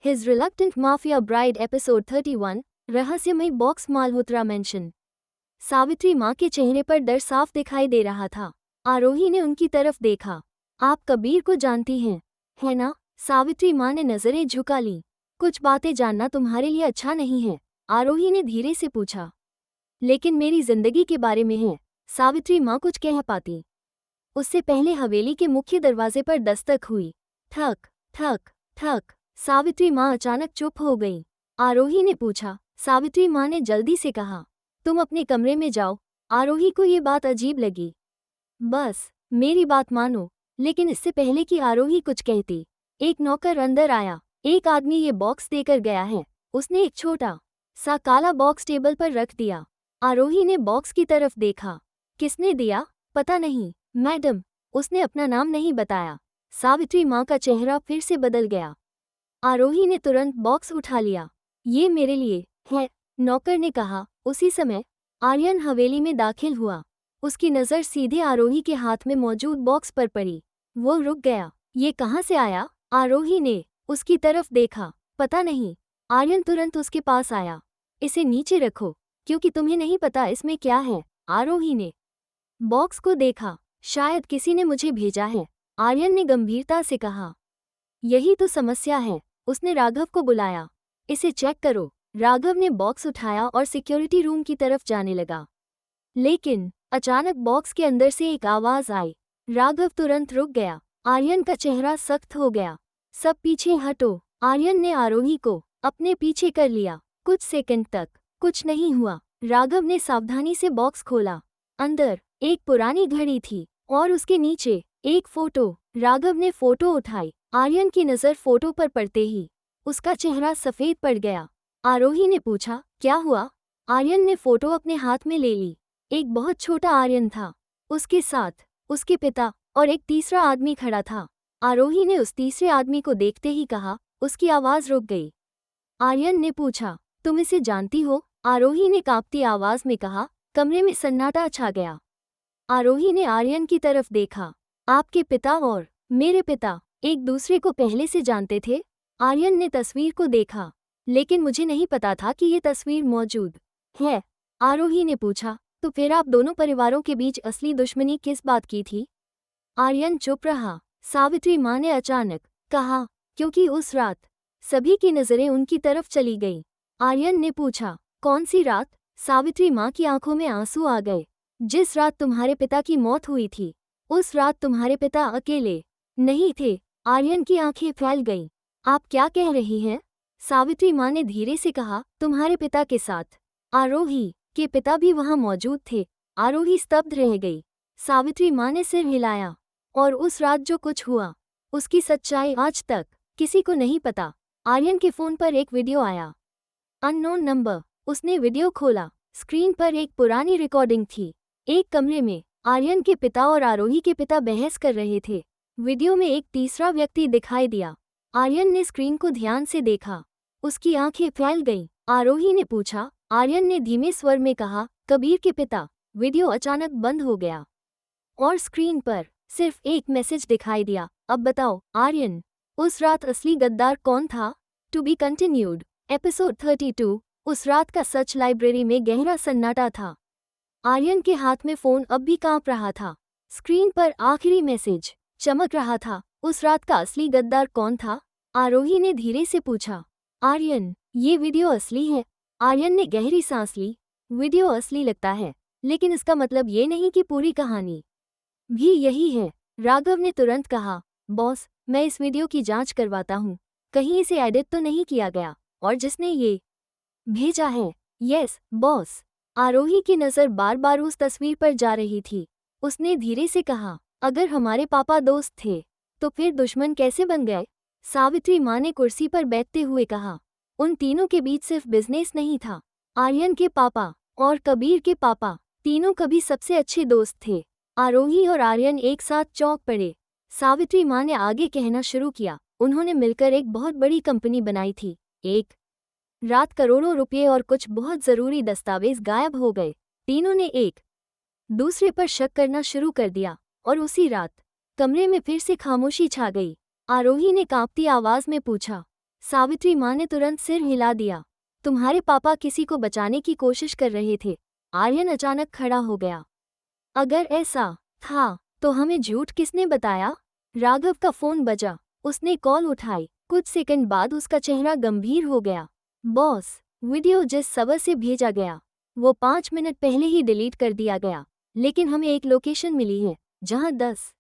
His reluctant mafia bride episode 31 रहस्यमय box मालहोत्रा mention. Savitri माँ के चेहरे पर डर साफ दिखाई दे रहा था। आरोही ने उनकी तरफ देखा। आप कबीर को जानती हैं, है ना? सावित्री माँ ने नजरें झुका लीं। कुछ बातें जानना तुम्हारे लिए अच्छा नहीं है, आरोही ने धीरे से पूछा। लेकिन मेरी जिंदगी के बारे में है, सावित्री माँ कुछ कह पाती। उससे पहले हवेली के मुख्य दरवाजे पर दस्तक हुई। ठक ठक ठक। सावित्री माँ अचानक चुप हो गई। आरोही ने पूछा। सावित्री माँ ने जल्दी से कहा, तुम अपने कमरे में जाओ। आरोही को ये बात अजीब लगी। बस मेरी बात मानो। लेकिन इससे पहले कि आरोही कुछ कहती, एक नौकर अंदर आया। एक आदमी ये बॉक्स देकर गया है। उसने एक छोटा सा काला बॉक्स टेबल पर रख दिया। आरोही ने बॉक्स की तरफ देखा। किसने दिया? पता नहीं मैडम, उसने अपना नाम नहीं बताया। सावित्री माँ का चेहरा फिर से बदल गया। आरोही ने तुरंत बॉक्स उठा लिया। ये मेरे लिए है, नौकर ने कहा। उसी समय आर्यन हवेली में दाखिल हुआ। उसकी नज़र सीधे आरोही के हाथ में मौजूद बॉक्स पर पड़ी। वो रुक गया। ये कहाँ से आया? आरोही ने उसकी तरफ देखा। पता नहीं। आर्यन तुरंत उसके पास आया। इसे नीचे रखो, क्योंकि तुम्हें नहीं पता इसमें क्या है। आरोही ने बॉक्स को देखा। शायद किसी ने मुझे भेजा है, आर्यन ने गंभीरता से कहा। यही तो समस्या है। उसने राघव को बुलाया। इसे चेक करो। राघव ने बॉक्स उठाया और सिक्योरिटी रूम की तरफ जाने लगा। लेकिन अचानक बॉक्स के अंदर से एक आवाज आई। राघव तुरंत रुक गया। आर्यन का चेहरा सख्त हो गया। सब पीछे हटो। आर्यन ने आरोही को अपने पीछे कर लिया। कुछ सेकंड तक कुछ नहीं हुआ। राघव ने सावधानी से बॉक्स खोला। अंदर एक पुरानी घड़ी थी और उसके नीचे एक फोटो। राघव ने फोटो उठाई। आर्यन की नज़र फोटो पर पड़ते ही उसका चेहरा सफ़ेद पड़ गया। आरोही ने पूछा, क्या हुआ? आर्यन ने फोटो अपने हाथ में ले ली। एक बहुत छोटा आर्यन था। उसके साथ उसके पिता और एक तीसरा आदमी खड़ा था। आरोही ने उस तीसरे आदमी को देखते ही कहा। उसकी आवाज़ रुक गई। आर्यन ने पूछा, तुम इसे जानती हो? आरोही ने कांपती आवाज़ में कहा। कमरे में सन्नाटा छा गया। आरोही ने आर्यन की तरफ देखा। आपके पिता और मेरे पिता एक दूसरे को पहले से जानते थे? आर्यन ने तस्वीर को देखा। लेकिन मुझे नहीं पता था कि ये तस्वीर मौजूद है। आरोही ने पूछा, तो फिर आप दोनों परिवारों के बीच असली दुश्मनी किस बात की थी? आर्यन चुप रहा। सावित्री माँ ने अचानक कहा, क्योंकि उस रात सभी की नज़रें उनकी तरफ चली गईं। आर्यन ने पूछा, कौन सी रात? सावित्री माँ की आंखों में आंसू आ गए। जिस रात तुम्हारे पिता की मौत हुई थी, उस रात तुम्हारे पिता अकेले नहीं थे। आर्यन की आंखें फैल गईं। आप क्या कह रही हैं? सावित्री माँ ने धीरे से कहा, तुम्हारे पिता के साथ आरोही के पिता भी वहाँ मौजूद थे। आरोही स्तब्ध रह गई। सावित्री माँ ने सिर हिलाया। और उस रात जो कुछ हुआ, उसकी सच्चाई आज तक किसी को नहीं पता। आर्यन के फ़ोन पर एक वीडियो आया। Unknown number. उसने वीडियो खोला। स्क्रीन पर एक पुरानी रिकॉर्डिंग थी। एक कमरे में आर्यन के पिता और आरोही के पिता बहस कर रहे थे। वीडियो में एक तीसरा व्यक्ति दिखाई दिया। आर्यन ने स्क्रीन को ध्यान से देखा। उसकी आंखें फैल गईं। आरोही ने पूछा। आर्यन ने धीमे स्वर में कहा, कबीर के पिता। वीडियो अचानक बंद हो गया और स्क्रीन पर सिर्फ एक मैसेज दिखाई दिया। अब बताओ आर्यन, उस रात असली गद्दार कौन था? To be continued. एपिसोड 32। उस रात का सच। लाइब्रेरी में गहरा सन्नाटा था। आर्यन के हाथ में फ़ोन अब भी कांप रहा था। स्क्रीन पर आखिरी मैसेज चमक रहा था। उस रात का असली गद्दार कौन था? आरोही ने धीरे से पूछा। आर्यन, ये वीडियो असली है। आर्यन ने गहरी सांस ली। वीडियो असली लगता है, लेकिन इसका मतलब ये नहीं कि पूरी कहानी भी यही है। राघव ने तुरंत कहा, बॉस, मैं इस वीडियो की जांच करवाता हूँ। कहीं इसे एडिट तो नहीं किया गया? और जिसने ये भेजा है? Yes boss. आरोही की नज़र बार बार उस तस्वीर पर जा रही थी। उसने धीरे से कहा, अगर हमारे पापा दोस्त थे, तो फिर दुश्मन कैसे बन गए? सावित्री माँ ने कुर्सी पर बैठते हुए कहा, उन तीनों के बीच सिर्फ बिजनेस नहीं था। आर्यन के पापा और कबीर के पापा तीनों कभी सबसे अच्छे दोस्त थे। आरोही और आर्यन एक साथ चौंक पड़े। सावित्री माँ ने आगे कहना शुरू किया, उन्होंने मिलकर एक बहुत बड़ी कंपनी बनाई थी। एक रात करोड़ों रुपये और कुछ बहुत ज़रूरी दस्तावेज गायब हो गए। तीनों ने एक दूसरे पर शक करना शुरू कर दिया और उसी रात कमरे में फिर से खामोशी छा गई। आरोही ने कांपती आवाज़ में पूछा, सावित्री माँ ने तुरंत सिर हिला दिया। तुम्हारे पापा किसी को बचाने की कोशिश कर रहे थे। आर्यन अचानक खड़ा हो गया। अगर ऐसा था तो हमें झूठ किसने बताया? राघव का फोन बजा। उसने कॉल उठाई। कुछ सेकंड बाद उसका चेहरा गंभीर हो गया। बॉस, वीडियो जिस सबब से भेजा गया वो 5 मिनट पहले ही डिलीट कर दिया गया, लेकिन हमें एक लोकेशन मिली है जहां 10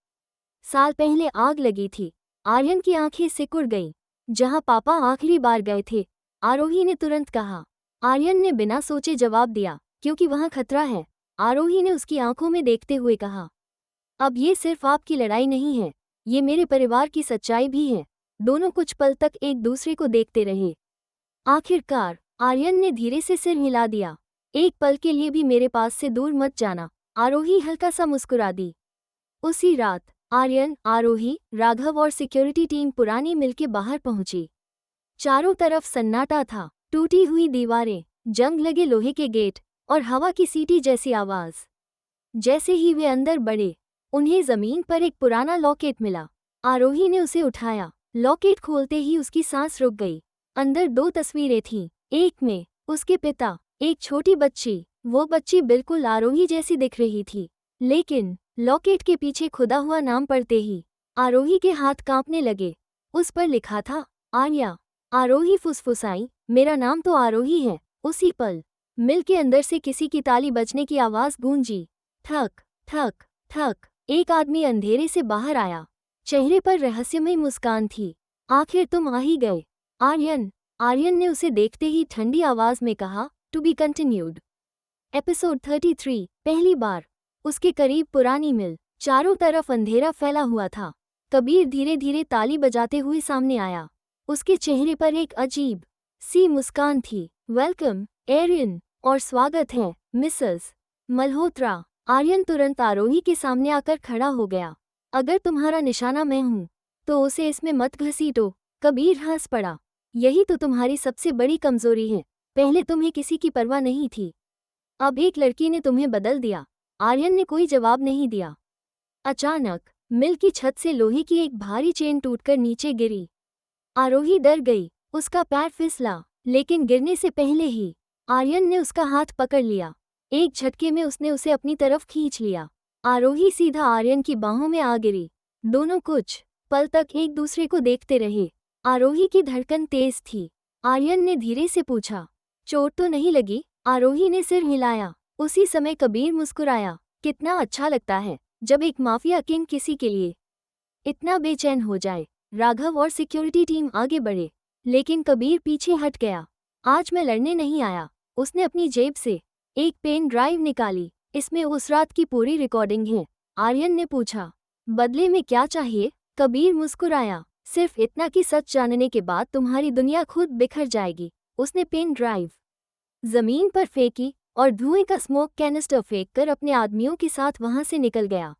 साल पहले आग लगी थी। आर्यन की आंखें सिकुड़ गईं। जहां पापा आखिरी बार गए थे, आरोही ने तुरंत कहा। आर्यन ने बिना सोचे जवाब दिया, क्योंकि वहां खतरा है। आरोही ने उसकी आंखों में देखते हुए कहा, अब ये सिर्फ आपकी लड़ाई नहीं है, ये मेरे परिवार की सच्चाई भी है। दोनों कुछ पल तक एक दूसरे को देखते रहे। आखिरकार आर्यन ने धीरे से सिर हिला दिया। एक पल के लिए भी मेरे पास से दूर मत जाना। आरोही हल्का सा मुस्कुरा दी। उसी रात आर्यन, आरोही, राघव और सिक्योरिटी टीम पुरानी मिल के बाहर पहुंची। चारों तरफ सन्नाटा था। टूटी हुई दीवारें, जंग लगे लोहे के गेट और हवा की सीटी जैसी आवाज। जैसे ही वे अंदर बढ़े, उन्हें जमीन पर एक पुराना लॉकेट मिला। आरोही ने उसे उठाया। लॉकेट खोलते ही उसकी सांस रुक गई। अंदर 2 तस्वीरें थीं। एक में उसके पिता, एक छोटी बच्ची। वो बच्ची बिल्कुल आरोही जैसी दिख रही थी, लेकिन लॉकेट के पीछे खुदा हुआ नाम पढ़ते ही आरोही के हाथ कांपने लगे। उस पर लिखा था, आर्या। आरोही फुसफुसाई, मेरा नाम तो आरोही है। उसी पल मिल के अंदर से किसी की ताली बजने की आवाज गूंजी। ठक ठक ठक। एक आदमी अंधेरे से बाहर आया। चेहरे पर रहस्यमय मुस्कान थी। आखिर तुम आ ही गए, आर्यन। आर्यन ने उसे देखते ही ठंडी आवाज में कहा, टू बी कंटिन्यूड। एपिसोड 33। पहली बार। उसके करीब पुरानी मिल। चारों तरफ अंधेरा फैला हुआ था। कबीर धीरे धीरे ताली बजाते हुए सामने आया। उसके चेहरे पर एक अजीब सी मुस्कान थी। वेलकम एरियन, और स्वागत है मिसेस मल्होत्रा। आर्यन तुरंत आरोही के सामने आकर खड़ा हो गया। अगर तुम्हारा निशाना मैं हूं तो उसे इसमें मत घसीटो। कबीर हंस पड़ा। यही तो तुम्हारी सबसे बड़ी कमजोरी है। पहले तुम्हें किसी की परवाह नहीं थी, अब एक लड़की ने तुम्हें बदल दिया। आर्यन ने कोई जवाब नहीं दिया। अचानक मिल की छत से लोहे की एक भारी चेन टूटकर नीचे गिरी। आरोही डर गई। उसका पैर फिसला, लेकिन गिरने से पहले ही आर्यन ने उसका हाथ पकड़ लिया। एक झटके में उसने उसे अपनी तरफ खींच लिया। आरोही सीधा आर्यन की बाहों में आ गिरी। दोनों कुछ पल तक एक दूसरे को देखते रहे। आरोही की धड़कन तेज थी। आर्यन ने धीरे से पूछा, चोट तो नहीं लगी? आरोही ने सिर हिलाया। उसी समय कबीर मुस्कुराया। कितना अच्छा लगता है जब एक माफिया किंग किसी के लिए इतना बेचैन हो जाए। राघव और सिक्योरिटी टीम आगे बढ़े, लेकिन कबीर पीछे हट गया। आज मैं लड़ने नहीं आया। उसने अपनी जेब से एक पेन ड्राइव निकाली। इसमें उस रात की पूरी रिकॉर्डिंग है। आर्यन ने पूछा, बदले में क्या चाहिए? कबीर मुस्कुराया, सिर्फ इतना कि सच जानने के बाद तुम्हारी दुनिया खुद बिखर जाएगी। उसने पेन ड्राइव जमीन पर फेंकी और धुएं का स्मोक कैनिस्टर फेंककर अपने आदमियों के साथ वहां से निकल गया।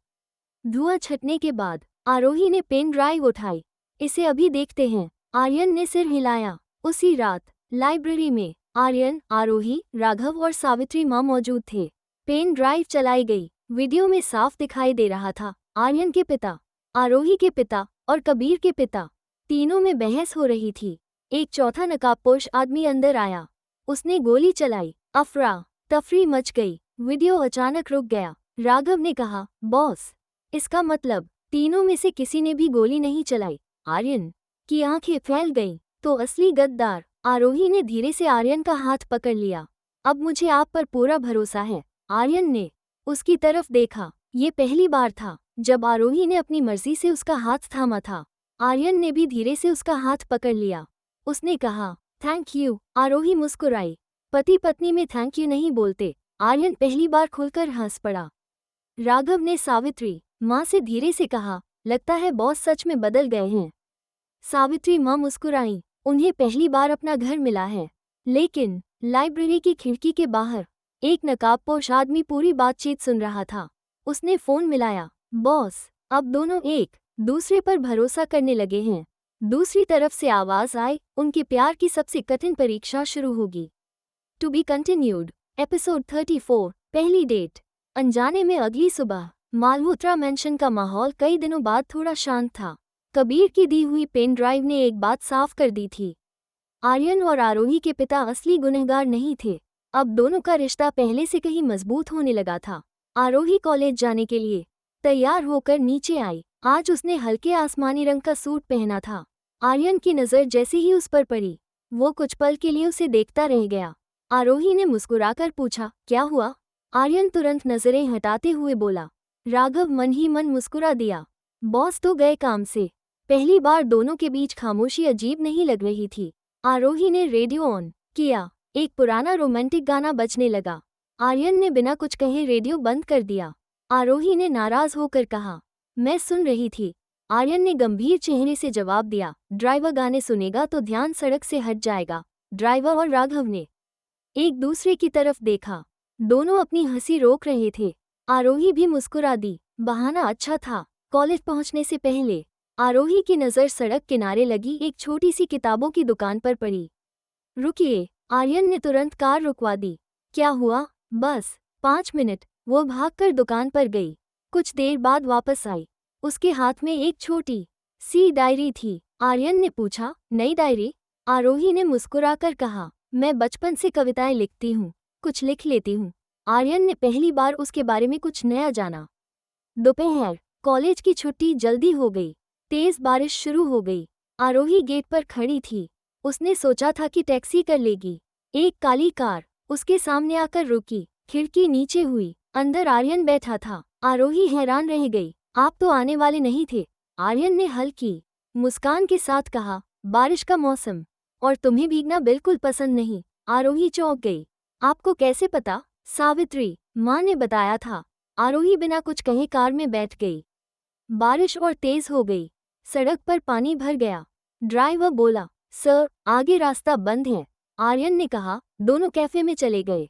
धुआं छटने के बाद आरोही ने पेन ड्राइव उठाई। इसे अभी देखते हैं। आर्यन ने सिर हिलाया। उसी रात लाइब्रेरी में आर्यन, आरोही, राघव और सावित्री माँ मौजूद थे। पेन ड्राइव चलाई गई। वीडियो में साफ दिखाई दे रहा था, आर्यन के पिता, आरोही के पिता और कबीर के पिता, तीनों में बहस हो रही थी। एक चौथा नकाबपोश आदमी अंदर आया। उसने गोली चलाई। अफरा तफरी मच गई। वीडियो अचानक रुक गया। राघव ने कहा, बॉस, इसका मतलब तीनों में से किसी ने भी गोली नहीं चलाई। आर्यन की आंखें फैल गईं। तो असली गद्दार? आरोही ने धीरे से आर्यन का हाथ पकड़ लिया। अब मुझे आप पर पूरा भरोसा है। आर्यन ने उसकी तरफ देखा। ये पहली बार था जब आरोही ने अपनी मर्जी से उसका हाथ थामा था। आर्यन ने भी धीरे से उसका हाथ पकड़ लिया। उसने कहा, थैंक यू। आरोही मुस्कुराई। पति पत्नी में थैंक यू नहीं बोलते। आर्यन पहली बार खुलकर हंस पड़ा। राघव ने सावित्री माँ से धीरे से कहा, लगता है बॉस सच में बदल गए हैं। सावित्री माँ मुस्कुराई। उन्हें पहली बार अपना घर मिला है। लेकिन लाइब्रेरी की खिड़की के बाहर एक नकाबपोश आदमी पूरी बातचीत सुन रहा था। उसने फोन मिलाया। बॉस, अब दोनों एक दूसरे पर भरोसा करने लगे हैं। दूसरी तरफ से आवाज आई, उनके प्यार की सबसे कठिन परीक्षा शुरू होगी। To be continued. एपिसोड 34। पहली डेट। अनजाने में अगली सुबह मालहोत्रा मैंशन का माहौल कई दिनों बाद थोड़ा शांत था। कबीर की दी हुई पेन ड्राइव ने एक बात साफ कर दी थी। आर्यन और आरोही के पिता असली गुनहगार नहीं थे। अब दोनों का रिश्ता पहले से कहीं मजबूत होने लगा था। आरोही कॉलेज जाने के लिए तैयार होकर नीचे आई। आज उसने हल्के आसमानी रंग का सूट पहना था। आर्यन की नज़र जैसे ही उस पर पड़ी, वो कुछ पल के लिए उसे देखता रह गया। आरोही ने मुस्कुराकर पूछा, क्या हुआ? आर्यन तुरंत नजरें हटाते हुए बोला। राघव मन ही मन मुस्कुरा दिया। बॉस तो गए काम से। पहली बार दोनों के बीच खामोशी अजीब नहीं लग रही थी। आरोही ने रेडियो ऑन किया। एक पुराना रोमांटिक गाना बजने लगा। आर्यन ने बिना कुछ कहे रेडियो बंद कर दिया। आरोही ने नाराज होकर कहा, मैं सुन रही थी। आर्यन ने गंभीर चेहरे से जवाब दिया, ड्राइवर गाने सुनेगा तो ध्यान सड़क से हट जाएगा। ड्राइवर और राघव ने एक दूसरे की तरफ देखा। दोनों अपनी हंसी रोक रहे थे। आरोही भी मुस्कुरा दी। बहाना अच्छा था। कॉलेज पहुंचने से पहले आरोही की नज़र सड़क किनारे लगी एक छोटी सी किताबों की दुकान पर पड़ी। रुकिए, आर्यन ने तुरंत कार रुकवा दी। क्या हुआ? बस 5 मिनट। वो भागकर दुकान पर गई। कुछ देर बाद वापस आई। उसके हाथ में एक छोटी सी डायरी थी। आर्यन ने पूछा, नई डायरी? आरोही ने मुस्कुराकर कहा, मैं बचपन से कविताएं लिखती हूँ, कुछ लिख लेती हूँ। आर्यन ने पहली बार उसके बारे में कुछ नया जाना। दोपहर, कॉलेज की छुट्टी जल्दी हो गई। तेज बारिश शुरू हो गई। आरोही गेट पर खड़ी थी। उसने सोचा था कि टैक्सी कर लेगी। एक काली कार उसके सामने आकर रुकी। खिड़की नीचे हुई। अंदर आर्यन बैठा था। आरोही हैरान रह गई। आप तो आने वाले नहीं थे। आर्यन ने हल्की मुस्कान के साथ कहा, बारिश का मौसम और तुम्हें भीगना बिल्कुल पसंद नहीं। आरोही चौंक गई। आपको कैसे पता? सावित्री, माँ ने बताया था। आरोही बिना कुछ कहे कार में बैठ गई। बारिश और तेज हो गई। सड़क पर पानी भर गया। ड्राइवर बोला, सर, आगे रास्ता बंद है। आर्यन ने कहा। दोनों कैफे में चले गए,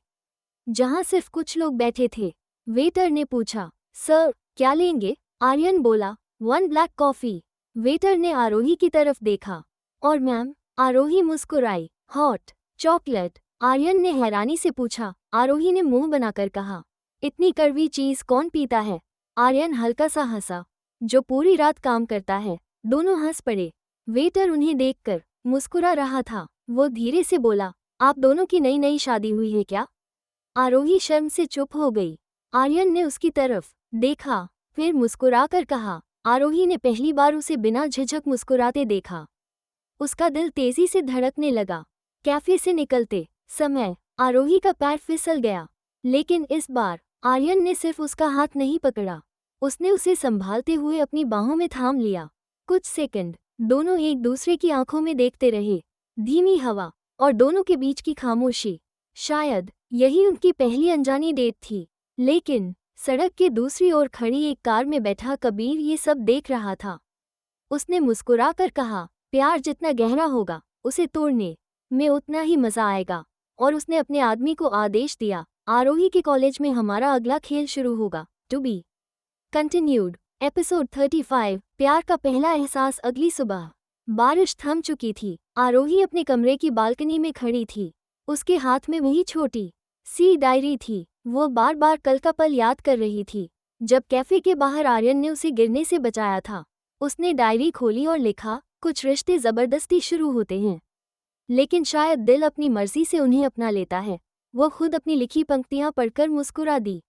जहां सिर्फ कुछ लोग बैठे थे। वेटर ने पूछा, सर, क्या लेंगे? आर्यन बोला, 1 ब्लैक कॉफी। वेटर ने आरोही की तरफ देखा। और मैम? आरोही मुस्कुराई। Hot chocolate. आर्यन ने हैरानी से पूछा। आरोही ने मुंह बनाकर कहा, इतनी कड़वी चीज कौन पीता है? आर्यन हल्का सा हंसा। जो पूरी रात काम करता है। दोनों हंस पड़े। वेटर उन्हें देखकर मुस्कुरा रहा था। वो धीरे से बोला, आप दोनों की नई नई शादी हुई है क्या? आरोही शर्म से चुप हो गई। आर्यन ने उसकी तरफ देखा, फिर मुस्कुराकर कहा। आरोही ने पहली बार उसे बिना झिझक मुस्कुराते देखा। उसका दिल तेजी से धड़कने लगा। कैफे से निकलते समय आरोही का पैर फिसल गया, लेकिन इस बार आर्यन ने सिर्फ उसका हाथ नहीं पकड़ा, उसने उसे संभालते हुए अपनी बाहों में थाम लिया। कुछ सेकंड दोनों एक दूसरे की आंखों में देखते रहे। धीमी हवा और दोनों के बीच की खामोशी। शायद यही उनकी पहली अनजानी डेट थी। लेकिन सड़क के दूसरी ओर खड़ी एक कार में बैठा कबीर ये सब देख रहा था। उसने मुस्कुराकर कहा, प्यार जितना गहरा होगा, उसे तोड़ने में उतना ही मजा आएगा। और उसने अपने आदमी को आदेश दिया, आरोही के कॉलेज में हमारा अगला खेल शुरू होगा। To be continued. एपिसोड 35। प्यार का पहला एहसास। अगली सुबह बारिश थम चुकी थी। आरोही अपने कमरे की बालकनी में खड़ी थी। उसके हाथ में वही छोटी सी डायरी थी। वो बार बार कल का पल याद कर रही थी, जब कैफे के बाहर आर्यन ने उसे गिरने से बचाया था। उसने डायरी खोली और लिखा, कुछ रिश्ते जबरदस्ती शुरू होते हैं, लेकिन शायद दिल अपनी मर्जी से उन्हें अपना लेता है। वो खुद अपनी लिखी पंक्तियां पढ़कर मुस्कुरा दी।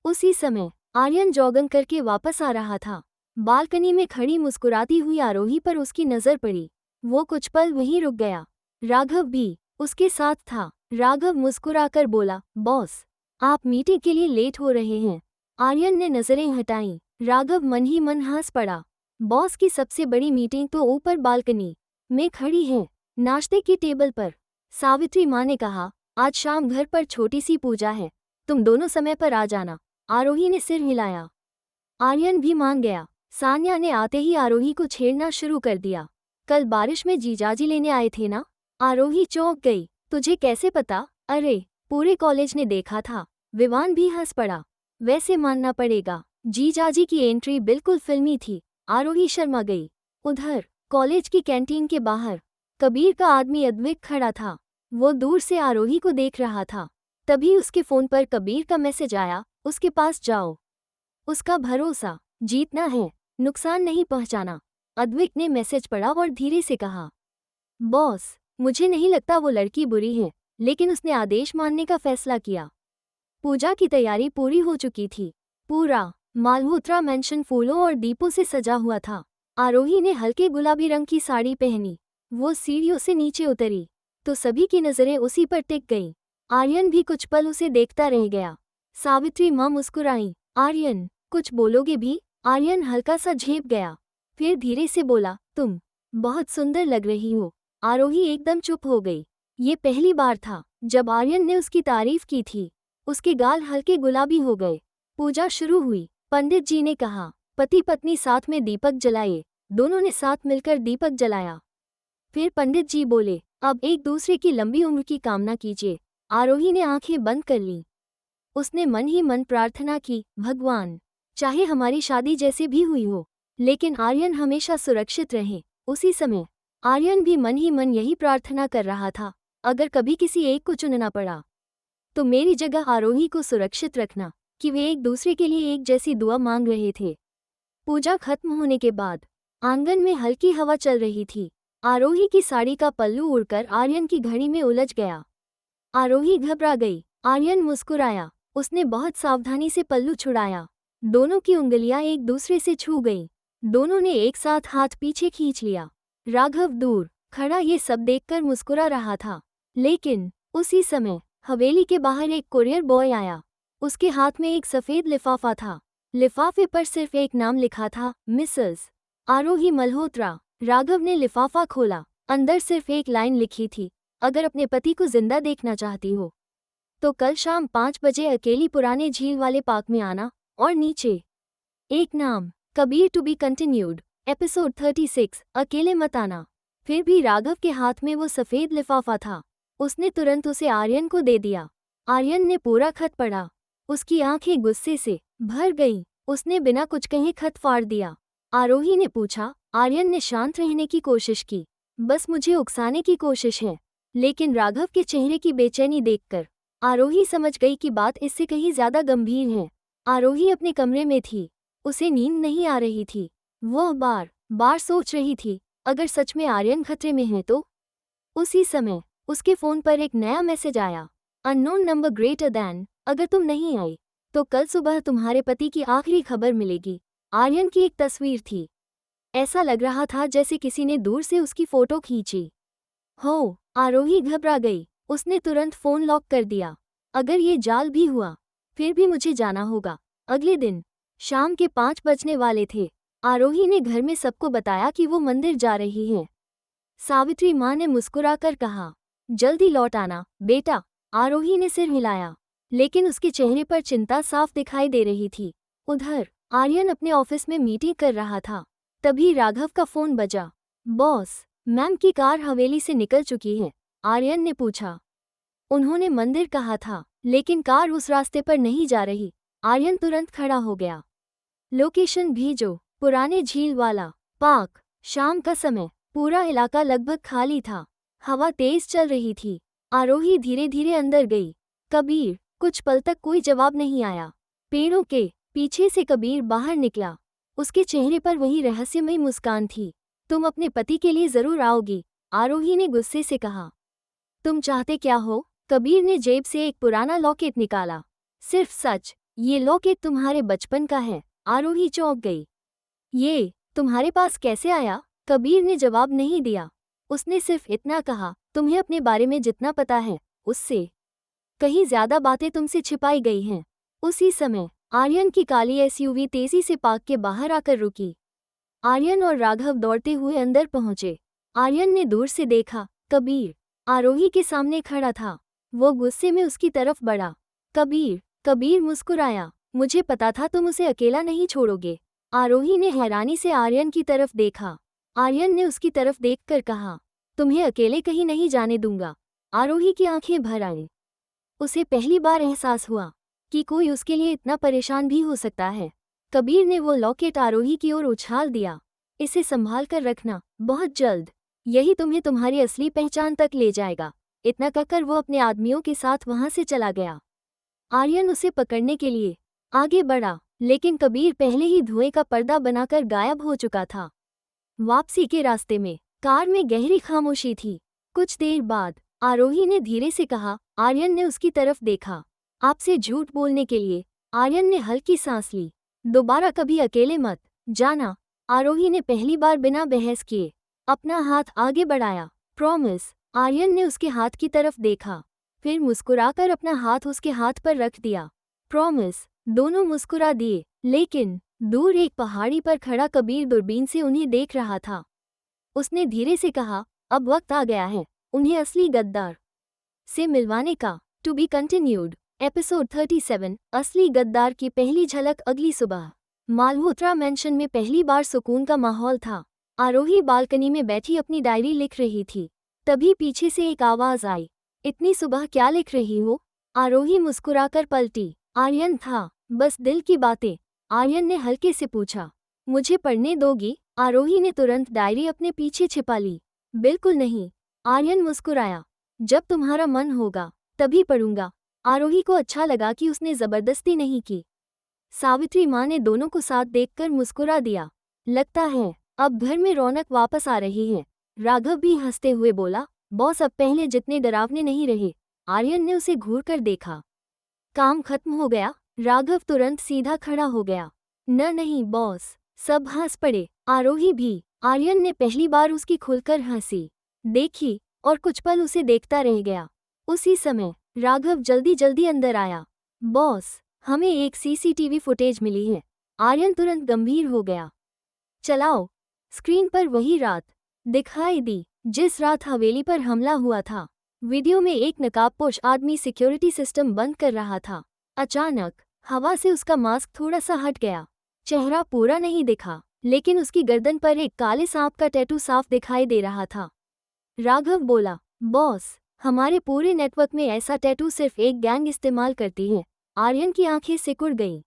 उसी समय आर्यन जॉगिंग करके वापस आ रहा था। बालकनी में खड़ी मुस्कुराती हुई आरोही पर उसकी नजर पड़ी। वो कुछ पल वहीं रुक गया। राघव भी उसके साथ था। राघव मुस्कुराकर बोला, बॉस, आप मीटिंग के लिए लेट हो रहे हैं। आर्यन ने नजरें हटाईं। राघव मन ही मन हंस पड़ा। बॉस की सबसे बड़ी मीटिंग तो ऊपर बालकनी में खड़ी है, नाश्ते की टेबल पर। सावित्री माँ ने कहा, आज शाम घर पर छोटी सी पूजा है, तुम दोनों समय पर आ जाना। आरोही ने सिर हिलाया। आर्यन भी मान गया। सान्या ने आते ही आरोही को छेड़ना शुरू कर दिया। कल बारिश में जीजाजी लेने आए थे ना? आरोही चौंक गई। तुझे कैसे पता? अरे, पूरे कॉलेज ने देखा था। विवान भी हंस पड़ा। वैसे मानना पड़ेगा, जीजाजी की एंट्री बिल्कुल फिल्मी थी। आरोही शर्मा गई। उधर कॉलेज की कैंटीन के बाहर कबीर का आदमी अद्विक खड़ा था। वो दूर से आरोही को देख रहा था। तभी उसके फोन पर कबीर का मैसेज आया, उसके पास जाओ, उसका भरोसा जीतना है, नुकसान नहीं पहुंचाना। अद्विक ने मैसेज पढ़ा और धीरे से कहा, बॉस, मुझे नहीं लगता वो लड़की बुरी है, लेकिन उसने आदेश मानने का फैसला किया। पूजा की तैयारी पूरी हो चुकी थी। पूरा मालहोत्रा मैंशन फूलों और दीपों से सजा हुआ था। आरोही ने हल्के गुलाबी रंग की साड़ी पहनी। वो सीढ़ियों से नीचे उतरी तो सभी की नजरें उसी पर टिक गईं। आर्यन भी कुछ पल उसे देखता रह गया। सावित्री माँ मुस्कुराई। आर्यन, कुछ बोलोगे भी? आर्यन हल्का सा झेप गया, फिर धीरे से बोला, तुम बहुत सुंदर लग रही हो। आरोही एकदम चुप हो गई। ये पहली बार था जब आर्यन ने उसकी तारीफ की थी। उसके गाल हल्के गुलाबी हो गए। पूजा शुरू हुई। पंडित जी ने कहा, पति पत्नी साथ में दीपक जलाए। दोनों ने साथ मिलकर दीपक जलाया। फिर पंडित जी बोले, अब एक दूसरे की लंबी उम्र की कामना कीजिए। आरोही ने आंखें बंद कर लीं। उसने मन ही मन प्रार्थना की, भगवान, चाहे हमारी शादी जैसे भी हुई हो, लेकिन आर्यन हमेशा सुरक्षित रहे। उसी समय आर्यन भी मन ही मन यही प्रार्थना कर रहा था, अगर कभी किसी एक को चुनना पड़ा तो मेरी जगह आरोही को सुरक्षित रखना। कि वे एक दूसरे के लिए एक जैसी दुआ मांग रहे थे। पूजा खत्म होने के बाद आंगन में हल्की हवा चल रही थी। आरोही की साड़ी का पल्लू उड़कर आर्यन की घड़ी में उलझ गया। आरोही घबरा गई। आर्यन मुस्कुराया। उसने बहुत सावधानी से पल्लू छुड़ाया। दोनों की उंगलियां एक दूसरे से छू गईं। दोनों ने एक साथ हाथ पीछे खींच लिया। राघव दूर खड़ा ये सब देखकर मुस्कुरा रहा था। लेकिन उसी समय हवेली के बाहर एक कुरियर बॉय आया। उसके हाथ में एक सफेद लिफाफा था। लिफाफे पर सिर्फ एक नाम लिखा था, मिसेस आरोही मल्होत्रा। राघव ने लिफाफा खोला। अंदर सिर्फ एक लाइन लिखी थी, अगर अपने पति को जिंदा देखना चाहती हो तो कल शाम 5 बजे अकेली पुराने झील वाले पार्क में आना। और नीचे एक नाम, Kabir to be continued, episode 36, अकेले मत आना। फिर भी राघव के हाथ में वो सफेद लिफाफा था। उसने तुरंत उसे आर्यन को दे दिया। आर्यन ने पूरा खत पढ़ा। उसकी आंखें गुस्से से भर गईं। उसने बिना कुछ कहे खत फाड़ दिया। आरोही ने पूछा। आर्यन ने शांत रहने की कोशिश की, बस मुझे उकसाने की कोशिश है। लेकिन राघव के चेहरे की बेचैनी देखकर आरोही समझ गई कि बात इससे कहीं ज्यादा गंभीर है। आरोही अपने कमरे में थी। उसे नींद नहीं आ रही थी। वह बार बार सोच रही थी, अगर सच में आर्यन खतरे में है तो। उसी समय उसके फोन पर एक नया मैसेज आया, अननोन नंबर ग्रेटर दैन, अगर तुम नहीं आई तो कल सुबह तुम्हारे पति की आखिरी खबर मिलेगी। आर्यन की एक तस्वीर थी। ऐसा लग रहा था जैसे किसी ने दूर से उसकी फोटो खींची हो। आरोही घबरा गई। उसने तुरंत फोन लॉक कर दिया। अगर ये जाल भी हुआ, फिर भी मुझे जाना होगा। अगले दिन शाम के 5 बजने वाले थे। आरोही ने घर में सबको बताया कि वो मंदिर जा रही है। सावित्री माँ ने मुस्कुराकर कहा, जल्दी लौट आना बेटा। आरोही ने सिर हिलाया, लेकिन उसके चेहरे पर चिंता साफ दिखाई दे रही थी। उधर आर्यन अपने ऑफिस में मीटिंग कर रहा था। तभी राघव का फोन बजा। बॉस, मैम की कार हवेली से निकल चुकी है। आर्यन ने पूछा। उन्होंने मंदिर कहा था, लेकिन कार उस रास्ते पर नहीं जा रही। आर्यन तुरंत खड़ा हो गया। लोकेशन भेजो। पुराने झील वाला पार्क। शाम का समय। पूरा इलाका लगभग खाली था। हवा तेज चल रही थी। आरोही धीरे धीरे अंदर गई। कबीर। कुछ पल तक कोई जवाब नहीं आया। पेड़ों के पीछे से कबीर बाहर निकला। उसके चेहरे पर वही रहस्यमयी मुस्कान थी। तुम अपने पति के लिए जरूर आओगी, आरोही ने गुस्से से कहा। तुम चाहते क्या हो? कबीर ने जेब से एक पुराना लॉकेट निकाला। सिर्फ सच, ये लॉकेट तुम्हारे बचपन का है। आरोही चौंक गई। ये तुम्हारे पास कैसे आया? कबीर ने जवाब नहीं दिया। उसने सिर्फ इतना कहा, तुम्हें अपने बारे में जितना पता है उससे कहीं ज्यादा बातें तुमसे छिपाई गई हैं। उसी समय आर्यन की काली एसयूवी तेजी से पार्क के बाहर आकर रुकी। आर्यन और राघव दौड़ते हुए अंदर पहुंचे। आर्यन ने दूर से देखा, कबीर आरोही के सामने खड़ा था। वो गुस्से में उसकी तरफ बढ़ा। कबीर मुस्कुराया। मुझे पता था तुम उसे अकेला नहीं छोड़ोगे। आरोही ने हैरानी से आर्यन की तरफ देखा। आर्यन ने उसकी तरफ देखकर कहा, तुम्हें अकेले कहीं नहीं जाने दूंगा। आरोही की आंखें भर आईं। उसे पहली बार एहसास हुआ कि कोई उसके लिए इतना परेशान भी हो सकता है। कबीर ने वो लॉकेट आरोही की ओर उछाल दिया। इसे संभाल कर रखना, बहुत जल्द यही तुम्हें तुम्हारी असली पहचान तक ले जाएगा। इतना कहकर वो अपने आदमियों के साथ वहां से चला गया। आर्यन उसे पकड़ने के लिए आगे बढ़ा, लेकिन कबीर पहले ही धुएं का पर्दा बनाकर गायब हो चुका था। वापसी के रास्ते में कार में गहरी खामोशी थी। कुछ देर बाद आरोही ने धीरे से कहा। आर्यन ने उसकी तरफ देखा। आपसे झूठ बोलने के लिए। आर्यन ने हल्की सांस ली। दोबारा कभी अकेले मत जाना। आरोही ने पहली बार बिना बहस किए अपना हाथ आगे बढ़ाया। प्रॉमिस। आर्यन ने उसके हाथ की तरफ देखा, फिर मुस्कुराकर अपना हाथ उसके हाथ पर रख दिया। प्रॉमिस। दोनों मुस्कुरा दिए, लेकिन दूर एक पहाड़ी पर खड़ा कबीर दूरबीन से उन्हें देख रहा था। उसने धीरे से कहा, अब वक्त आ गया है उन्हें असली गद्दार से मिलवाने का। To be continued. एपिसोड 37 असली गद्दार की पहली झलक अगली सुबह। मालहोत्रा मैंशन में पहली बार सुकून का माहौल था। आरोही बालकनी में बैठी अपनी डायरी लिख रही थी। तभी पीछे से एक आवाज आई। इतनी सुबह क्या लिख रही हो? आरोही मुस्कुराकर पलटी। आर्यन था। बस दिल की बातें। आर्यन ने हल्के से पूछा, मुझे पढ़ने दोगी? आरोही ने तुरंत डायरी अपने पीछे छिपा ली। बिल्कुल नहीं। आर्यन मुस्कुराया। जब तुम्हारा मन होगा तभी पढ़ूंगा। आरोही को अच्छा लगा कि उसने जबरदस्ती नहीं की। सावित्री माँ ने दोनों को साथ देखकर मुस्कुरा दिया। लगता है अब घर में रौनक वापस आ रही है। राघव भी हंसते हुए बोला, बॉस अब पहले जितने डरावने नहीं रहे। आर्यन ने उसे घूरकर देखा। काम खत्म हो गया? राघव तुरंत सीधा खड़ा हो गया। नहीं बॉस। सब हंस पड़े, आरोही भी। आर्यन ने पहली बार उसकी खुलकर हंसी देखी और कुछ पल उसे देखता रह गया। उसी समय राघव जल्दी जल्दी अंदर आया। बॉस, हमें एक सीसीटीवी फुटेज मिली है। आर्यन तुरंत गंभीर हो गया। चलाओ। स्क्रीन पर वही रात दिखाई दी जिस रात हवेली पर हमला हुआ था। वीडियो में एक नकाबपोश आदमी सिक्योरिटी सिस्टम बंद कर रहा था। अचानक हवा से उसका मास्क थोड़ा सा हट गया। चेहरा पूरा नहीं दिखा, लेकिन उसकी गर्दन पर एक काले सांप का टैटू साफ दिखाई दे रहा था। राघव बोला, बॉस, हमारे पूरे नेटवर्क में ऐसा टैटू सिर्फ एक गैंग इस्तेमाल करती है। आर्यन की आंखें सिकुड़ गईं।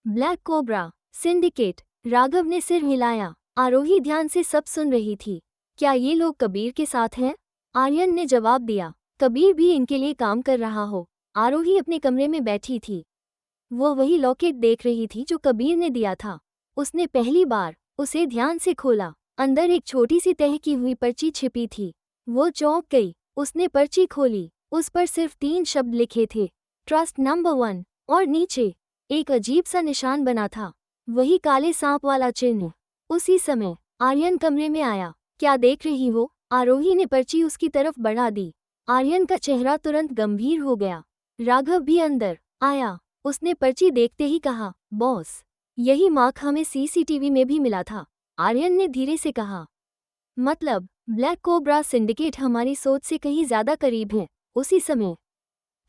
Black cobra syndicate. राघव ने सिर हिलाया। आरोही ध्यान से सब सुन रही थी। क्या ये लोग कबीर के साथ हैं? आर्यन ने जवाब दिया, कबीर भी इनके लिए काम कर रहा हो। आरोही अपने कमरे में बैठी थी। वो वही लॉकेट देख रही थी जो कबीर ने दिया था। उसने पहली बार उसे ध्यान से खोला। अंदर एक छोटी सी तह की हुई पर्ची छिपी थी। वो चौंक गई। उसने पर्ची खोली। उस पर सिर्फ 3 शब्द लिखे थे, ट्रस्ट नंबर 1, और नीचे एक अजीब सा निशान बना था, वही काले सांप वाला चिन्ह। उसी समय आर्यन कमरे में आया। क्या देख रही हो? आरोही ने पर्ची उसकी तरफ बढ़ा दी। आर्यन का चेहरा तुरंत गंभीर हो गया। राघव भी अंदर आया। उसने पर्ची देखते ही कहा, बॉस, यही मार्क हमें सीसीटीवी में भी मिला था। आर्यन ने धीरे से कहा, मतलब ब्लैक कोबरा सिंडिकेट हमारी सोच से कहीं ज्यादा करीब है। उसी समय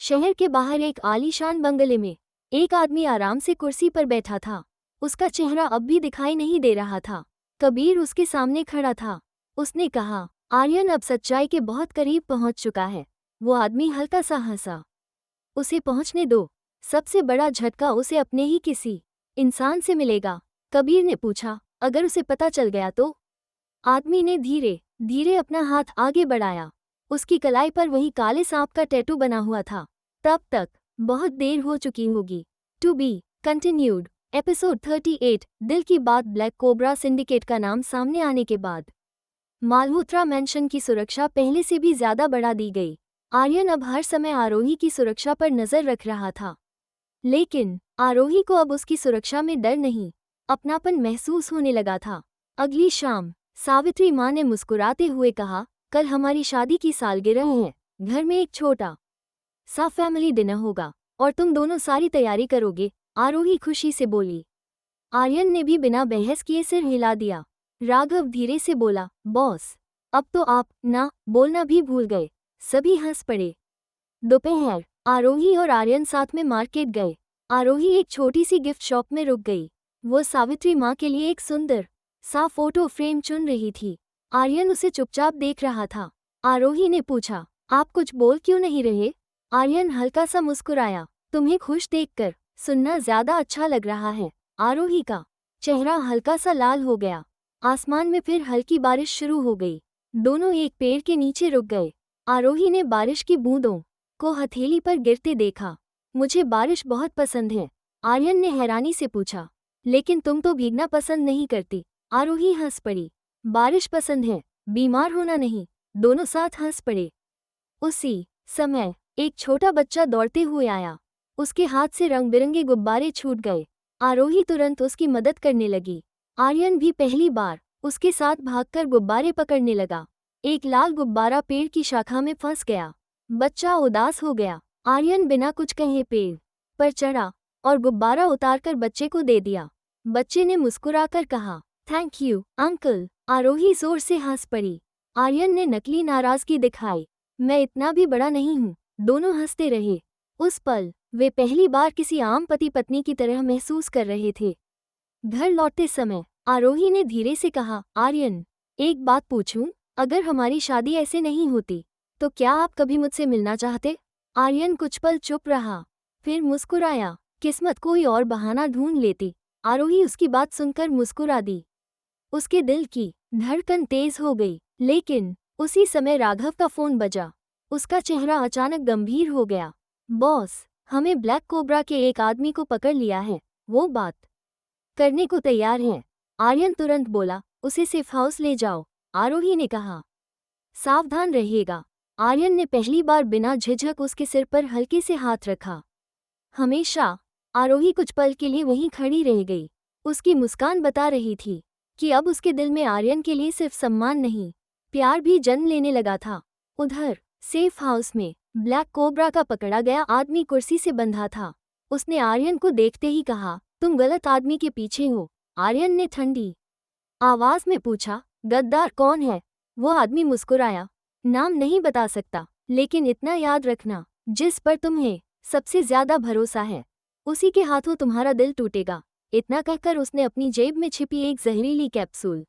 शहर के बाहर एक आलीशान बंगले में एक आदमी आराम से कुर्सी पर बैठा था। उसका चेहरा अब भी दिखाई नहीं दे रहा था। कबीर उसके सामने खड़ा था। उसने कहा, आर्यन अब सच्चाई के बहुत करीब पहुंच चुका है। वो आदमी हल्का सा हंसा। उसे पहुंचने दो। सबसे बड़ा झटका उसे अपने ही किसी इंसान से मिलेगा। कबीर ने पूछा, अगर उसे पता चल गया तो? आदमी ने धीरे धीरे अपना हाथ आगे बढ़ाया। उसकी कलाई पर वही काले सांप का टैटू बना हुआ था। तब तक बहुत देर हो चुकी होगी। To be continued. एपिसोड 38 दिल की बात। ब्लैक कोबरा सिंडिकेट का नाम सामने आने के बाद मालहोत्रा मैंशन की सुरक्षा पहले से भी ज्यादा बढ़ा दी गई। आर्यन अब हर समय आरोही की सुरक्षा पर नजर रख रहा था, लेकिन आरोही को अब उसकी सुरक्षा में डर नहीं, अपनापन महसूस होने लगा था। अगली शाम सावित्री माँ ने मुस्कुराते हुए कहा, कल हमारी शादी की सालगिरह है। घर में एक छोटा सा फैमिली डिनर होगा और तुम दोनों सारी तैयारी करोगे। आरोही खुशी से बोली। आर्यन ने भी बिना बहस किए सिर हिला दिया। राघव धीरे से बोला, बॉस, अब तो आप ना बोलना भी भूल गए। सभी हंस पड़े। दोपहर आरोही और आर्यन साथ में मार्केट गए। आरोही एक छोटी सी गिफ्ट शॉप में रुक गई। वो सावित्री माँ के लिए एक सुंदर सा फोटो फ्रेम चुन रही थी। आर्यन उसे चुपचाप देख रहा था। आरोही ने पूछा, आप कुछ बोल क्यों नहीं रहे? आर्यन हल्का सा मुस्कुराया, तुम्हें खुश देखकर सुनना ज्यादा अच्छा लग रहा है। आरोही का चेहरा हल्का सा लाल हो गया। आसमान में फिर हल्की बारिश शुरू हो गई। दोनों एक पेड़ के नीचे रुक गए। आरोही ने बारिश की बूंदों को हथेली पर गिरते देखा। मुझे बारिश बहुत पसंद है। आर्यन ने हैरानी से पूछा, लेकिन तुम तो भीगना पसंद नहीं करती। आरोही हंस पड़ी। बारिश पसंद है, बीमार होना नहीं। दोनों साथ हंस पड़े। उसी समय एक छोटा बच्चा दौड़ते हुए आया। उसके हाथ से रंग बिरंगे गुब्बारे छूट गए। आरोही तुरंत उसकी मदद करने लगी। आर्यन भी पहली बार उसके साथ भागकर गुब्बारे पकड़ने लगा। एक लाल गुब्बारा पेड़ की शाखा में फंस गया। बच्चा उदास हो गया। आर्यन बिना कुछ कहे पेड़ पर चढ़ा और गुब्बारा उतारकर बच्चे को दे दिया। बच्चे ने मुस्कुराकर कहा, थैंक यू अंकल। आरोही जोर से हंस पड़ी। आर्यन ने नकली नाराजगी दिखाई। मैं इतना भी बड़ा नहीं हूँ। दोनों हंसते रहे। उस पल वे पहली बार किसी आम पति पत्नी की तरह महसूस कर रहे थे। घर लौटते समय आरोही ने धीरे से कहा, आर्यन, एक बात पूछूं? अगर हमारी शादी ऐसे नहीं होती तो क्या आप कभी मुझसे मिलना चाहते? आर्यन कुछ पल चुप रहा, फिर मुस्कुराया। किस्मत कोई और बहाना ढूंढ लेती। आरोही उसकी बात सुनकर मुस्कुरा दी। उसके दिल की धड़कन तेज हो गई। लेकिन उसी समय राघव का फोन बजा। उसका चेहरा अचानक गंभीर हो गया। बॉस, हमें ब्लैक कोबरा के एक आदमी को पकड़ लिया है। वो बात करने को तैयार है। आर्यन तुरंत बोला, उसे सेफ हाउस ले जाओ। आरोही ने कहा, सावधान रहिएगा। आर्यन ने पहली बार बिना झिझक उसके सिर पर हल्के से हाथ रखा। हमेशा आरोही कुछ पल के लिए वहीं खड़ी रह गई। उसकी मुस्कान बता रही थी कि अब उसके दिल में आर्यन के लिए सिर्फ सम्मान नहीं, प्यार भी जन्म लेने लगा था। उधर सेफ हाउस में ब्लैक कोबरा का पकड़ा गया आदमी कुर्सी से बंधा था। उसने आर्यन को देखते ही कहा, तुम गलत आदमी के पीछे हो। आर्यन ने ठंडी आवाज में पूछा, गद्दार कौन है? वो आदमी मुस्कुराया, नाम नहीं बता सकता, लेकिन इतना याद रखना, जिस पर तुम्हें सबसे ज्यादा भरोसा है उसी के हाथों तुम्हारा दिल टूटेगा। इतना कहकर उसने अपनी जेब में छिपी एक जहरीली कैप्सूल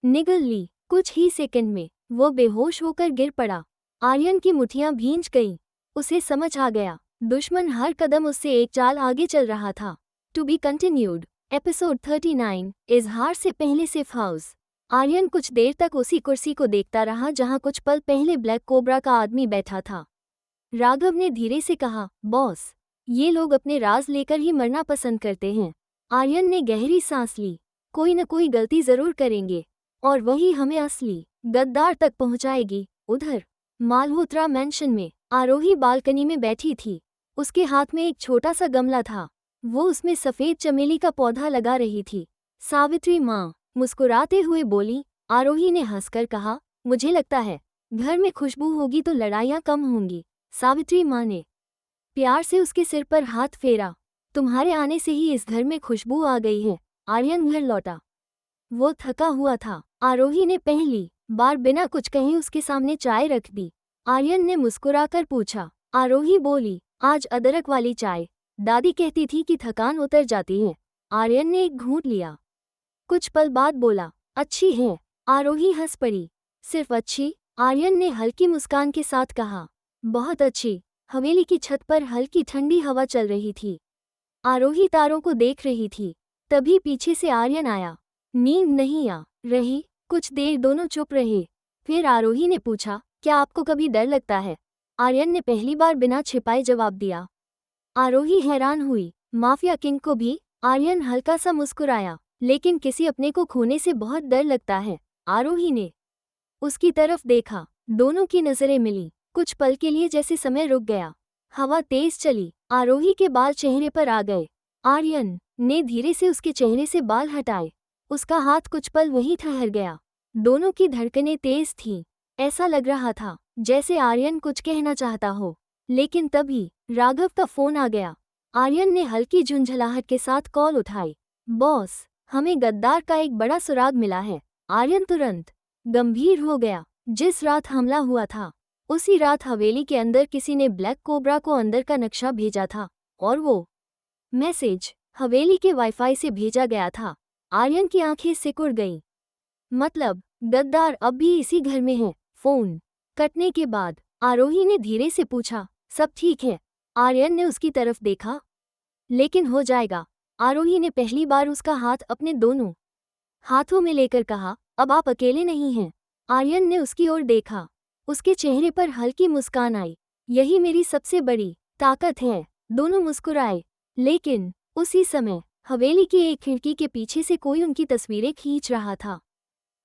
निगल ली। कुछ ही सेकंड में वो बेहोश होकर गिर पड़ा। आर्यन की मुट्ठियां भींच गईं। उसे समझ आ गया, दुश्मन हर कदम उससे एक चाल आगे चल रहा था। To be continued. एपिसोड 39 इजहार से पहले सेफ हाउस। आर्यन कुछ देर तक उसी कुर्सी को देखता रहा जहां कुछ पल पहले ब्लैक कोबरा का आदमी बैठा था। राघव ने धीरे से कहा, बॉस, ये लोग अपने राज लेकर ही मरना पसंद करते हैं। आर्यन ने गहरी सांस ली। कोई न कोई गलती जरूर करेंगे और वही हमें असली गद्दार तक पहुंचाएगी। उधर मालहोत्रा मैंशन में आरोही बालकनी में बैठी थी। उसके हाथ में एक छोटा सा गमला था। वो उसमें सफेद चमेली का पौधा लगा रही थी। सावित्री माँ मुस्कुराते हुए बोली। आरोही ने हंसकर कहा, मुझे लगता है घर में खुशबू होगी तो लड़ाइयाँ कम होंगी। सावित्री माँ ने प्यार से उसके सिर पर हाथ फेरा। तुम्हारे आने से ही इस घर में खुशबू आ गई है। आर्यन घर लौटा। वो थका हुआ था। आरोही ने पहली बार बिना कुछ कहे उसके सामने चाय रख दी। आर्यन ने मुस्कुराकर पूछा। आरोही बोली, आज अदरक वाली चाय। दादी कहती थी कि थकान उतर जाती है। आर्यन ने एक घूंट लिया। कुछ पल बाद बोला, अच्छी है। आरोही हंस पड़ी। सिर्फ अच्छी? आर्यन ने हल्की मुस्कान के साथ कहा, बहुत अच्छी। हवेली की छत पर हल्की ठंडी हवा चल रही थी। आरोही तारों को देख रही थी। तभी पीछे से आर्यन आया। नींद नहीं आ रही? कुछ देर दोनों चुप रहे। फिर आरोही ने पूछा, क्या आपको कभी डर लगता है? आर्यन ने पहली बार बिना छिपाए जवाब दिया। आरोही हैरान हुई। माफिया किंग को भी? आर्यन हल्का सा मुस्कुराया, लेकिन किसी अपने को खोने से बहुत डर लगता है। आरोही ने उसकी तरफ देखा। दोनों की नजरें मिली। कुछ पल के लिए जैसे समय रुक गया। हवा तेज चली। आरोही के बाल चेहरे पर आ गए। आर्यन ने धीरे से उसके चेहरे से बाल हटाए। उसका हाथ कुछ पल वहीं ठहर गया। दोनों की धड़कनें तेज थीं। ऐसा लग रहा था जैसे आर्यन कुछ कहना चाहता हो। लेकिन तभी राघव का फोन आ गया। आर्यन ने हल्की झुंझलाहट के साथ कॉल उठाई। बॉस, हमें गद्दार का एक बड़ा सुराग मिला है। आर्यन तुरंत गंभीर हो गया। जिस रात हमला हुआ था उसी रात हवेली के अंदर किसी ने ब्लैक कोबरा को अंदर का नक्शा भेजा था और वो मैसेज हवेली के वाईफाई से भेजा गया था। आर्यन की आंखें सिकुड़ गईं। मतलब गद्दार अब भी इसी घर में है। फोन कटने के बाद आरोही ने धीरे से पूछा, सब ठीक है? आर्यन ने उसकी तरफ देखा। लेकिन हो जाएगा। आरोही ने पहली बार उसका हाथ अपने दोनों हाथों में लेकर कहा, अब आप अकेले नहीं हैं। आर्यन ने उसकी ओर देखा। उसके चेहरे पर हल्की मुस्कान आई। यही मेरी सबसे बड़ी ताकत है। दोनों मुस्कुराए। लेकिन उसी समय हवेली की एक खिड़की के पीछे से कोई उनकी तस्वीरें खींच रहा था।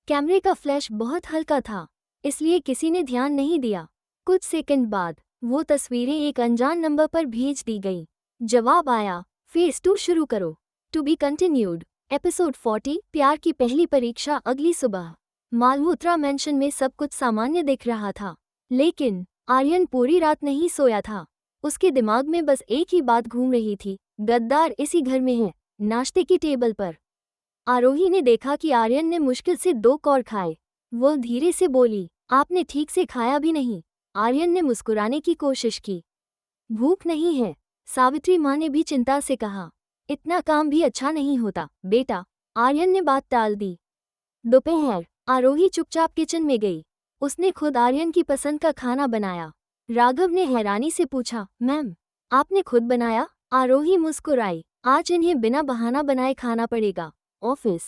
कैमरे का फ्लैश बहुत हल्का था। इसलिए किसी ने ध्यान नहीं दिया। कुछ सेकंड बाद वो तस्वीरें एक अनजान नंबर पर भेज दी गई। जवाब आया, फेज 2 शुरू करो। To be continued. एपिसोड 40 प्यार की पहली परीक्षा। अगली सुबह मालहोत्रा मैंशन में सब कुछ सामान्य दिख रहा था, लेकिन आर्यन पूरी रात नहीं सोया था। उसके दिमाग में बस एक ही बात घूम रही थी, गद्दार इसी घर में है। नाश्ते की टेबल पर आरोही ने देखा कि आर्यन ने मुश्किल से 2 कौर खाए। वो धीरे से बोली, आपने ठीक से खाया भी नहीं। आर्यन ने मुस्कुराने की कोशिश की। भूख नहीं है, सावित्री माँ ने भी चिंता से कहा। इतना काम भी अच्छा नहीं होता बेटा। आर्यन ने बात टाल दी। दोपहर आरोही चुपचाप किचन में गई। उसने खुद आर्यन की पसंद का खाना बनाया। राघव ने हैरानी से पूछा, मैम आपने खुद बनाया? आरोही मुस्कुराई, आज इन्हें बिना बहाना बनाए खाना पड़ेगा। ऑफिस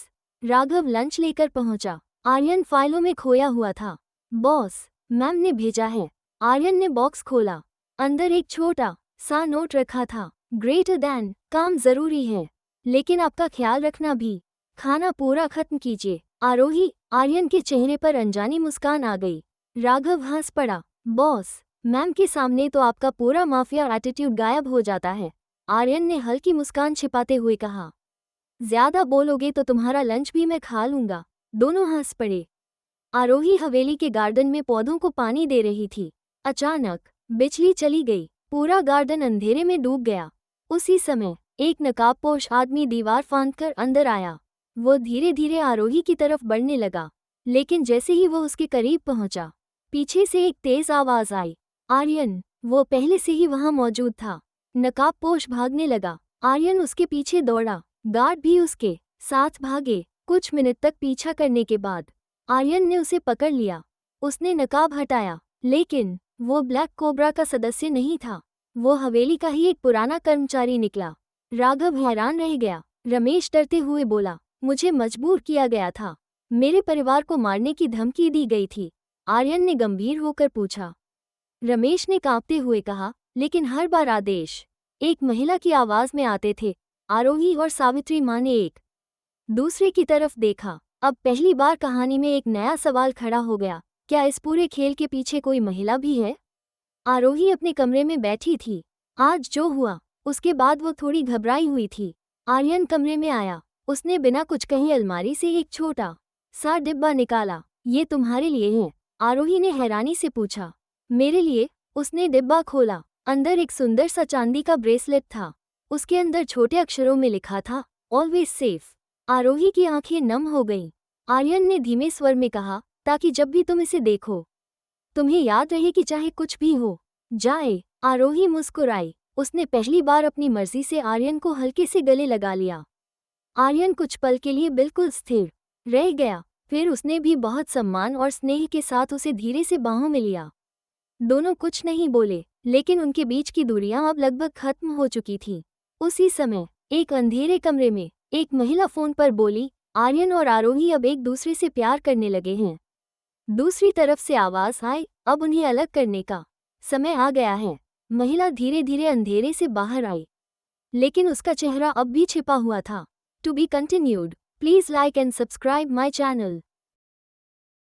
राघव लंच लेकर पहुंचा। आर्यन फाइलों में खोया हुआ था। बॉस, मैम ने भेजा है। आर्यन ने बॉक्स खोला। अंदर एक छोटा सा नोट रखा था, ग्रेटर दैन, काम जरूरी है लेकिन आपका ख्याल रखना भी। खाना पूरा खत्म कीजिए। आरोही, आर्यन के चेहरे पर अनजानी मुस्कान आ गई। राघव हंस पड़ा, बॉस, मैम के सामने तो आपका पूरा माफिया एटीट्यूड गायब हो जाता है। आर्यन ने हल्की मुस्कान छिपाते हुए कहा, ज्यादा बोलोगे तो तुम्हारा लंच भी मैं खा लूंगा। दोनों हंस पड़े। आरोही हवेली के गार्डन में पौधों को पानी दे रही थी। अचानक बिजली चली गई। पूरा गार्डन अंधेरे में डूब गया। उसी समय एक नकाबपोश आदमी दीवार फांदकर अंदर आया। वो धीरे धीरे आरोही की तरफ बढ़ने लगा, लेकिन जैसे ही वो उसके करीब पहुंचा, पीछे से एक तेज आवाज आई, आर्यन। वो पहले से ही वहां मौजूद था। नकाबपोश भागने लगा। आर्यन उसके पीछे दौड़ा। गार्ड भी उसके साथ भागे। कुछ मिनट तक पीछा करने के बाद आर्यन ने उसे पकड़ लिया। उसने नकाब हटाया, लेकिन वो ब्लैक कोबरा का सदस्य नहीं था। वो हवेली का ही एक पुराना कर्मचारी निकला। राघव हैरान रह गया। रमेश डरते हुए बोला, मुझे मजबूर किया गया था। मेरे परिवार को मारने की धमकी दी गई थी। आर्यन ने गंभीर होकर पूछा। रमेश ने कांपते हुए कहा, लेकिन हर बार आदेश एक महिला की आवाज में आते थे। आरोही और सावित्री माँ ने एक दूसरे की तरफ देखा। अब पहली बार कहानी में एक नया सवाल खड़ा हो गया, क्या इस पूरे खेल के पीछे कोई महिला भी है? आरोही अपने कमरे में बैठी थी। आज जो हुआ उसके बाद वो थोड़ी घबराई हुई थी। आर्यन कमरे में आया। उसने बिना कुछ कहे अलमारी से एक छोटा सा डिब्बा निकाला। ये तुम्हारे लिए है? आरोही ने हैरानी से पूछा। मेरे लिए? उसने डिब्बा खोला। अंदर एक सुंदर सा चांदी का ब्रेसलेट था। उसके अंदर छोटे अक्षरों में लिखा था, ऑलवेज सेफ। आरोही की आंखें नम हो गईं। आर्यन ने धीमे स्वर में कहा, ताकि जब भी तुम इसे देखो तुम्हें याद रहे कि चाहे कुछ भी हो जाए। आरोही मुस्कुराई। उसने पहली बार अपनी मर्जी से आर्यन को हल्के से गले लगा लिया। आर्यन कुछ पल के लिए बिल्कुल स्थिर रह गया, फिर उसने भी बहुत सम्मान और स्नेह के साथ उसे धीरे से बाहों में लिया। दोनों कुछ नहीं बोले, लेकिन उनके बीच की दूरियां अब लगभग खत्म हो चुकी थीं। उसी समय एक अंधेरे कमरे में एक महिला फोन पर बोली, आर्यन और आरोही अब एक दूसरे से प्यार करने लगे हैं। दूसरी तरफ से आवाज आई, अब उन्हें अलग करने का समय आ गया है। महिला धीरे धीरे अंधेरे से बाहर आई, लेकिन उसका चेहरा अब भी छिपा हुआ था। To be continued. Please like and subscribe my channel.